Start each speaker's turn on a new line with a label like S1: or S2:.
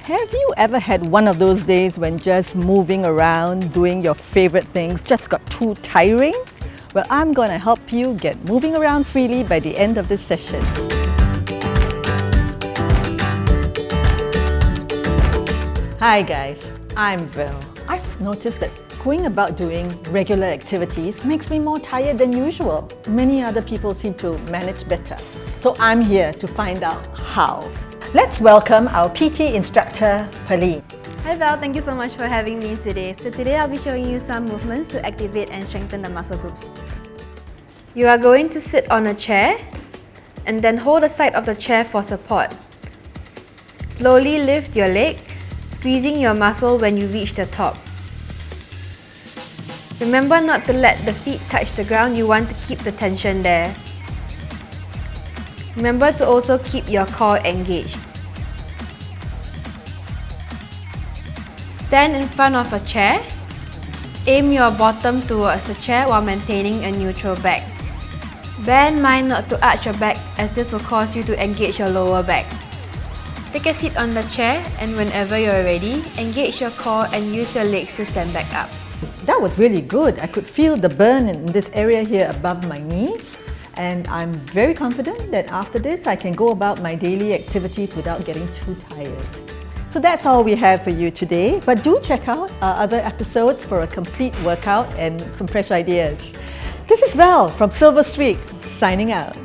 S1: Have you ever had one of those days when just moving around, doing your favorite things just got too tiring? Well, I'm going to help you get moving around freely by the end of this session. Hi guys, I'm Val. I've noticed that going about doing regular activities makes me more tired than usual. Many other people seem to manage better. So I'm here to find out how. Let's welcome our PT instructor, Pearline.
S2: Hi Val, thank you so much for having me today. So today I'll be showing you some movements to activate and strengthen the muscle groups. You are going to sit on a chair and then hold the side of the chair for support. Slowly lift your leg, squeezing your muscle when you reach the top. Remember not to let the feet touch the ground, you want to keep the tension there. Remember to also keep your core engaged. Stand in front of a chair. Aim your bottom towards the chair while maintaining a neutral back. Bear in mind not to arch your back as this will cause you to engage your lower back. Take a seat on the chair and whenever you're ready, engage your core and use your legs to stand back up.
S1: That was really good. I could feel the burn in this area here above my knees. And I'm very confident that after this, I can go about my daily activities without getting too tired. So that's all we have for you today. But do check out our other episodes for a complete workout and some fresh ideas. This is Val from SilverStreak, signing out.